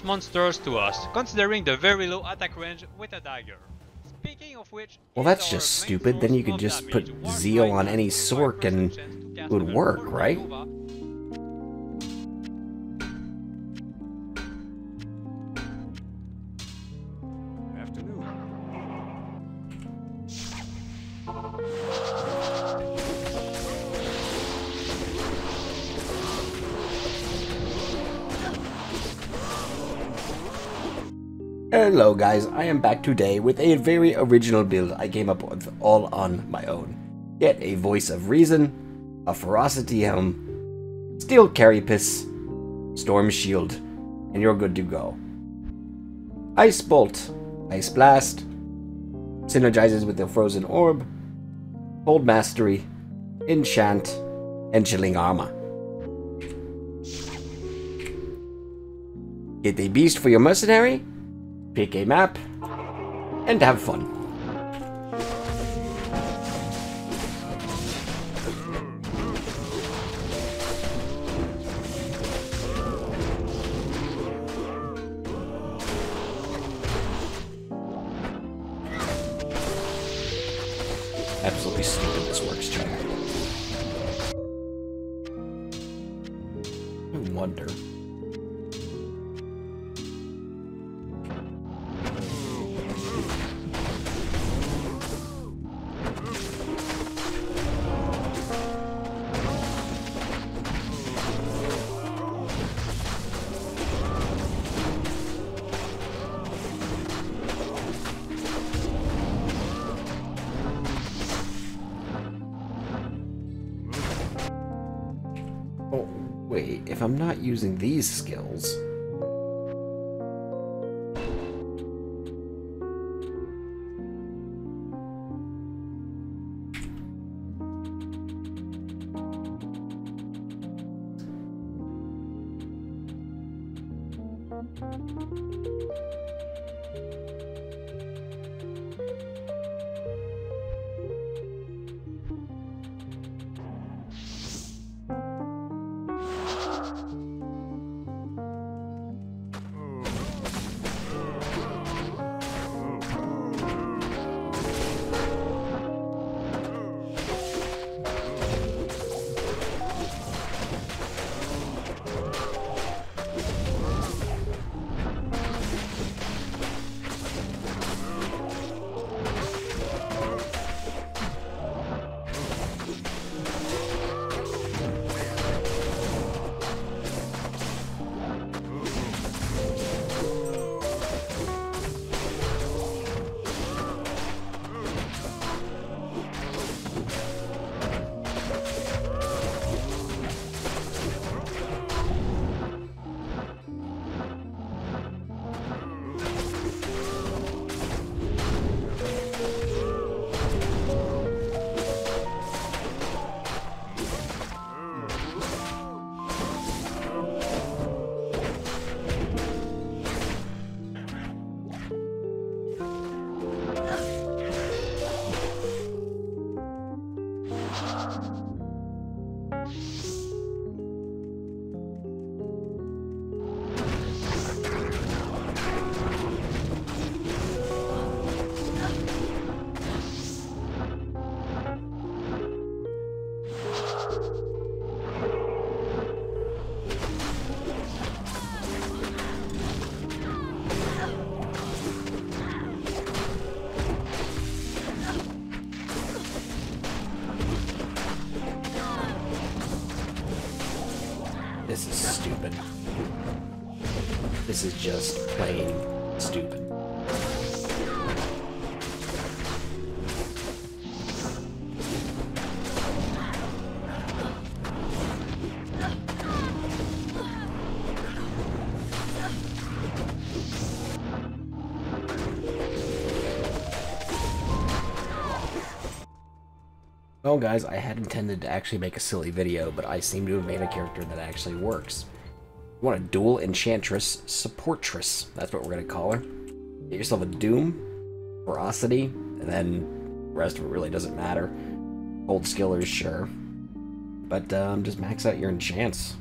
monsters to us, considering the very low attack range with a dagger. Speaking of which, Well, that's just stupid. Then you could just put Zeal on any Sork and it would work, right? Hello guys, I am back today with a very original build I came up with all on my own. Get a Voice of Reason, a Ferocity Helm, Steel Carapace, Storm Shield, and you're good to go. Ice Bolt, Ice Blast, synergizes with the Frozen Orb, Cold Mastery, Enchant, and Chilling Armor. Get a Beast for your Mercenary, pick a map, and have fun. Absolutely stupid this works, chat. I wonder. Oh, wait, if I'm not using these skills... This is stupid. This is just plain stupid. Well guys, I had intended to actually make a silly video, but I seem to have made a character that actually works. You want a dual Enchantress, Supportress, that's what we're going to call her. Get yourself a Doom, Ferocity, and then the rest of it really doesn't matter. Old Skillers, sure. But just max out your enchants.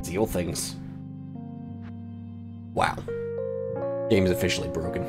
Zeal things. Wow. Game is officially broken.